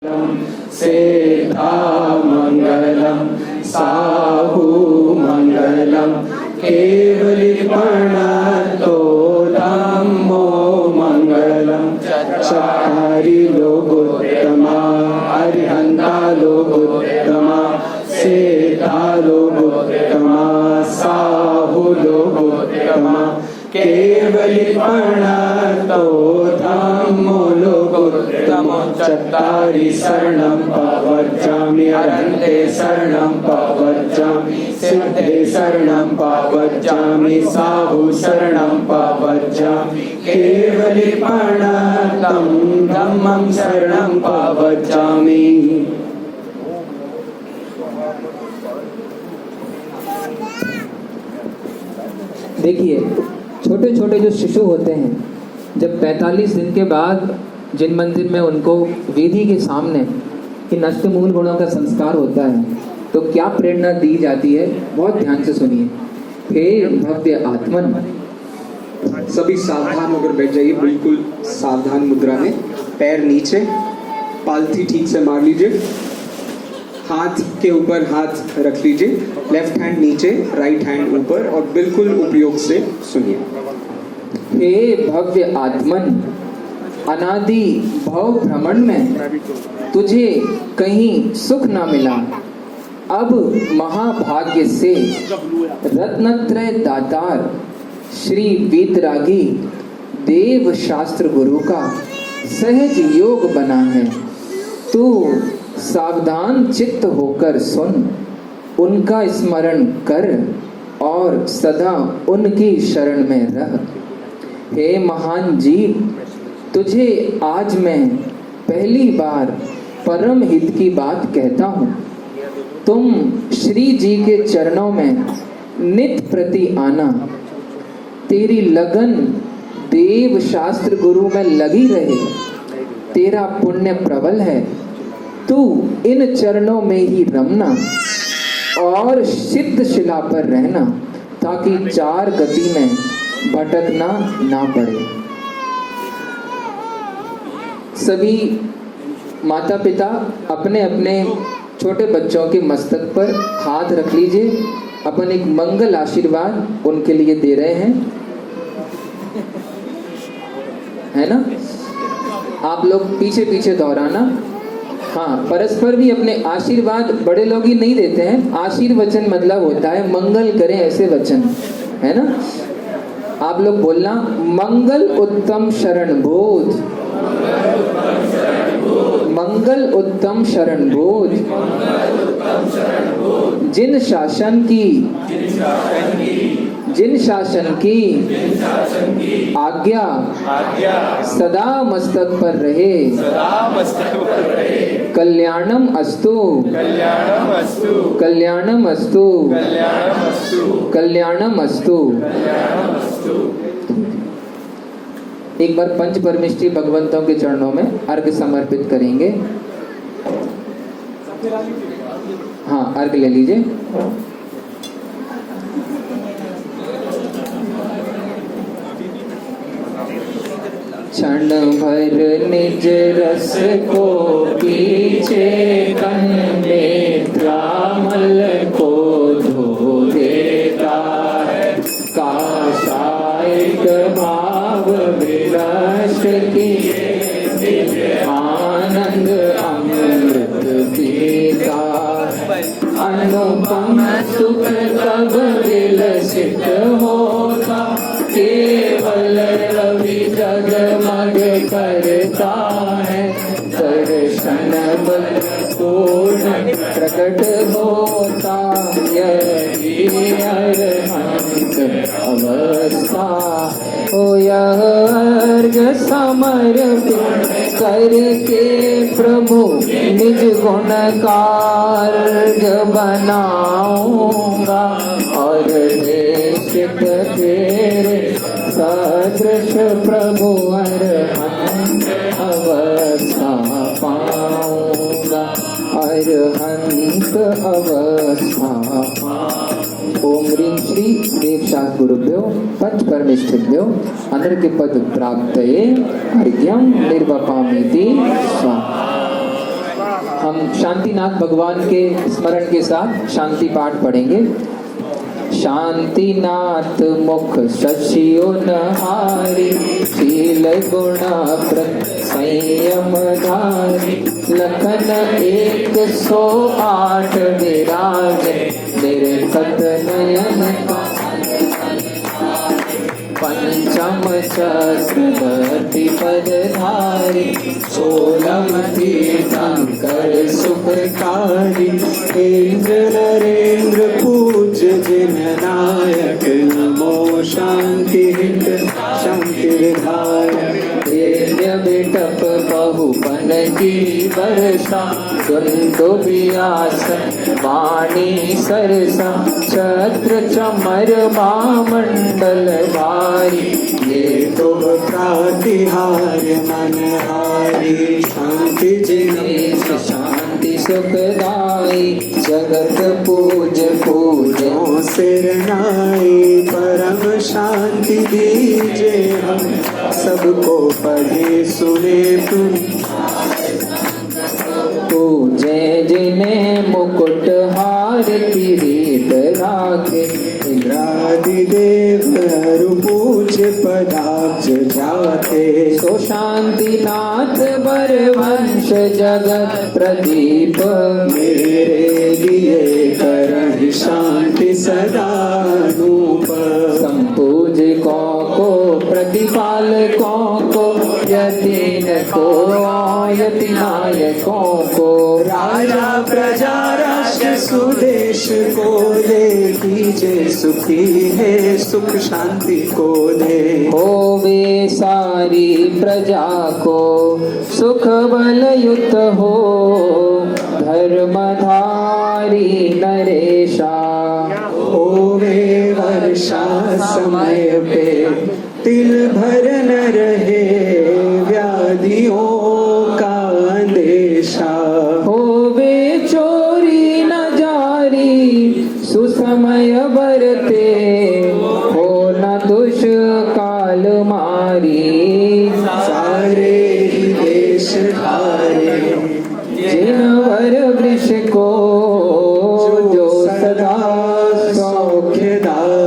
सेता मंगलम साहू मंगलम केवलीपणतो धम्मो मंगलम चत्तारि लोकोत्तमा अरिहंता लोकोत्तमा सेता लोकोत्तमा साहू लोकोत्तमा केवलीपणतो धम्मो लोकोत्तमो चत्तारि शरणं प्रव्रजामि अरहन्ते शरणं प्रव्रजामि सिद्धे शरणं प्रव्रजामि साहू शरणं प्रव्रजामि केवलीपणतं धम्मं शरणं प्रव्रजामि। देखिए, छोटे छोटे जो शिशु होते हैं, जब 45 दिन के बाद जिन मंदिर में उनको वेदी के सामने इन अष्टमूल गुणों का संस्कार होता है, तो क्या प्रेरणा दी जाती है, बहुत ध्यान से सुनिए। हे भव्य आत्मन। सभी सावधान होकर बैठ जाइए, बिल्कुल सावधान मुद्रा में। पैर नीचे, पालथी ठीक से मार लीजिए, हाथ के ऊपर हाथ रख लीजिए, लेफ्ट हैंड नीचे, राइट हैंड ऊपर, और बिल्कुल उपयोग से सुनिए। हे भव्य आत्मन, अनादि भव भ्रमण में तुझे कहीं सुख ना मिला, अब महाभाग्य से रत्नत्रय दातार श्री वीतरागी देव शास्त्र गुरु का सहज योग बना है। तू सावधान चित्त होकर सुन, उनका स्मरण कर और सदा उनकी शरण में रह। हे महान जीव, तुझे आज मैं पहली बार परम हित की बात कहता हूँ। तुम श्री जी के चरणों में नित प्रति आना, तेरी लगन देव शास्त्र गुरु में लगी रहे, तेरा पुण्य प्रबल है। तू इन चरणों में ही रमना और सिद्ध शिला पर रहना, ताकि चार गति में भटकना ना पड़े। सभी माता पिता अपने अपने छोटे बच्चों के मस्तक पर हाथ रख लीजिए, अपन एक मंगल आशीर्वाद उनके लिए दे रहे हैं, है ना। आप लोग पीछे पीछे दोहराना। हाँ, परस्पर भी अपने आशीर्वाद, बड़े लोग ही नहीं देते हैं, आशीर्वचन मतलब होता है मंगल करें ऐसे वचन, है ना। आप लोग बोलना, मंगल उत्तम शरण बोध, मंगल उत्तम शरण बोध, जिन शासन की आज्ञा सदा मस्तक पर रहे, कल्याणम अस्तु, कल्याणम अस्तु, कल्याणम अस्तु। एक बार पंच परमेष्ठी भगवंतों के चरणों में अर्घ समर्पित करेंगे। हाँ, अर्घ ले लीजिए। क्षण भर निज रस को पीछे कंधे रामल को धो देता है, काशायिक भाव विरस किए आनंद अमृत पीता है, अनुपम सुख कब विलसित होता, केवल रवि जगमग करता है, दर्शन बल पूर्ण प्रकट होता, यही अरहंत अवस्था। ओ यह अर्घ समर्पित करके प्रभु निज गुण कार्य बनाऊंगा, और देशिक तेरे सदृश प्रभु अरहंत अवस्था पाऊंगा, अरहंत अवस्था। ओम ह्रीं श्री देव शास्त्र गुरुभ्यो पंच परमेष्ठिभ्यो अनर्घ्य पद प्राप्तये अर्घ्यं निर्वपामीति स्वाहा। हम शांतिनाथ भगवान के स्मरण के साथ शांति पाठ पढ़ेंगे। शांतिनाथ मुख शशियो नहारी, शील गुण संयम धारी, लखन 108 विराज, निर्कत नयन पंचम चक्रवर्ती पदधारी, सोलमती शंकर सुखकारी, इंद्र नरेंद्र पूज्य जिन नायक, नमो शांति हित शांति विधायक। देव्य बिटप बहुपन की वर्षा, दुंदुभियास वाणी सरसा, छत्र चमर मामंडल भारी, ये तो प्रातिहार मनहारी, शांति जिनेश शांति सुखदाई, जगत पूज पूजो सिर नाई, परम शांति दीजे हम सबको पढ़े सुने तुम। पूजे जिन्हें मुकुट हार किरीट राखे, इंद्रादिदेव हरु पूज्य पदाब्ज जाते, सो शांतिनाथ बर वंश जगत प्रदीप, मेरे लिए करहि शांति सदा नूप। संपूजकों को प्रतिपालकों को, यतीन को यतिनायकों को, राजा प्रजा राष्ट्र सुदेश को दे, कीजे सुखी है सुख शांति को दे। होवे सारी प्रजा को सुख बल युत हो, धर्मधारी नरेशा। होवे वर्षा समय पे तिल भर न रहे, व्याधियों का अंदेशा। होवे चोरी न जारी, सुसमय बरते, हो न दुष्काल मारी। सारे ही देश हारे, जिनवर वृष को जो सदा सौख्यदायी।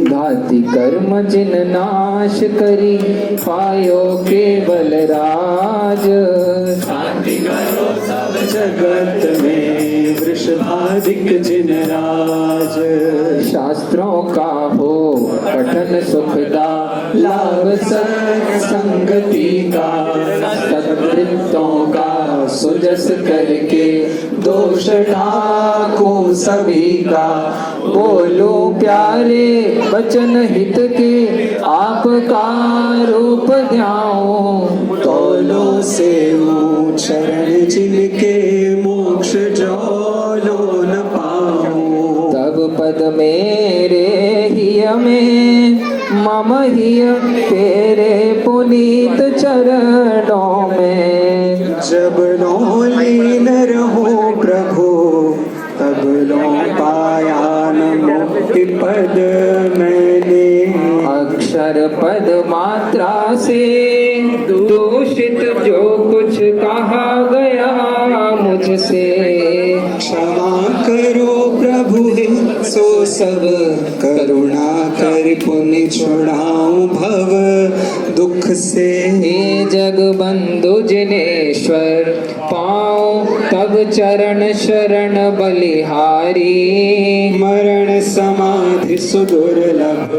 घाति कर्म जिन नाश करी, पायो केवल राज। शांति करो सब जगत में, वृषभाधिक जिन राज। शास्त्रों का हो पठन सुखदा, लाभ संगति का, सद्वृत्तों का सुजस करके, दोष ढाकूं सभी का। बोलो प्यारे वचन हित के, आपका रूप ध्याऊं। तोलो से चरण जिनके, मोक्ष जो लो न पाऊं। तब पद मेरे हिय में, मम हिय तेरे पुनीत चरणों में। जब लो लीन रहो प्रभु, तब लो पाया न मुक्ति पद मैंने। अक्षर पद मात्रा से दूषित जो कुछ कहा गया मुझसे, क्षमा करो प्रभु हे सो सब, करुणा कर पुण्य छुड़ाऊं भव दुख से। हे जग बंधु जिनेश्वर, पाओ तब चरण शरण बलिहारी। मरण समाधि सुदुर्लभ,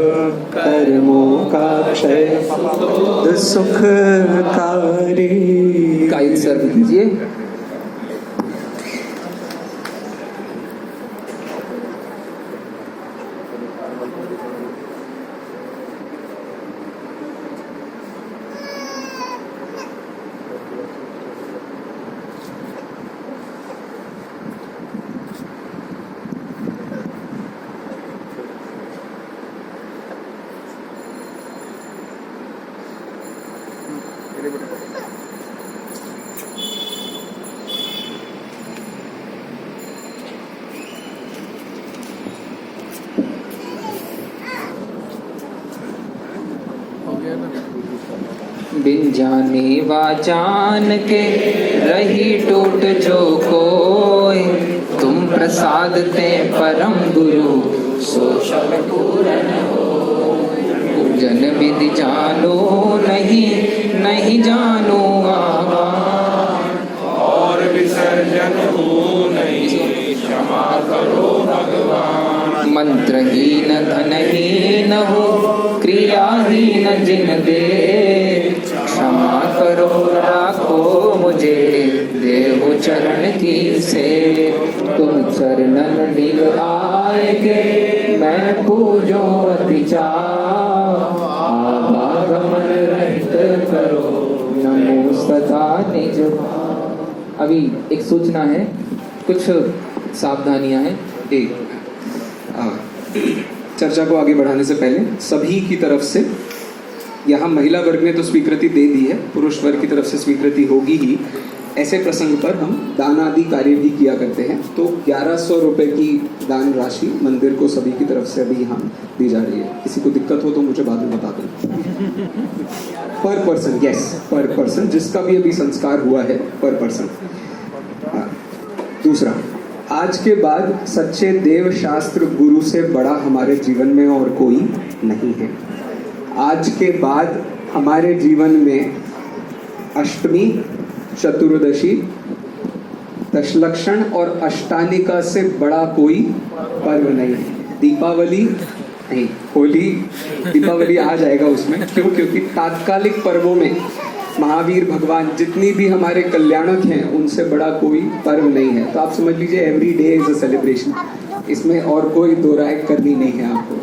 कर्मों का क्षय सुखकारी। काइल सर दीजिए। बिन जाने वा जान के रही टूट जो कोई, तुम प्रसाद ते परम गुरु सो सब पूरन हो। जन विधि जानो नहीं, नहीं जानो आवा, और विसर्जन हो नहीं, क्षमा करो भगवान। मंत्रहीन धनहीन हो, क्रियाहीन जिन दे, क्षमा करो राखो मुझे, देहो चरण की से। तुम चरणन डिग आए के, मैं पूजो अति चाव, आवागमन रहित करो, नमो सदा निज भाव। अभी एक सूचना है, कुछ सावधानियां हैं। एक चर्चा को आगे बढ़ाने से पहले सभी की तरफ से, यहाँ महिला वर्ग ने तो स्वीकृति दे दी है, पुरुष वर्ग की तरफ से स्वीकृति होगी ही। ऐसे प्रसंग पर हम दान आदि कार्य भी किया करते हैं, तो 1100 रुपए की दान राशि मंदिर को सभी की तरफ से अभी यहाँ दी जा रही है। किसी को दिक्कत हो तो मुझे बाद में बता दो। पर पर्सन, यस, पर पर्सन, जिसका भी अभी संस्कार हुआ है, पर पर्सन। दूसरा, आज के बाद सच्चे देव शास्त्र गुरु से बड़ा हमारे जीवन में और कोई नहीं है। आज के बाद हमारे जीवन में अष्टमी, चतुर्दशी, दशलक्षण और अष्टानिका से बड़ा कोई पर्व नहीं है। दीपावली नहीं, होली, दीपावली आ जाएगा उसमें। क्यों? क्योंकि तात्कालिक पर्वों में महावीर भगवान जितनी भी हमारे कल्याणक हैं, उनसे बड़ा कोई पर्व नहीं है। तो आप समझ लीजिए every day is a celebration, इसमें और कोई दो राय करनी नहीं है आपको।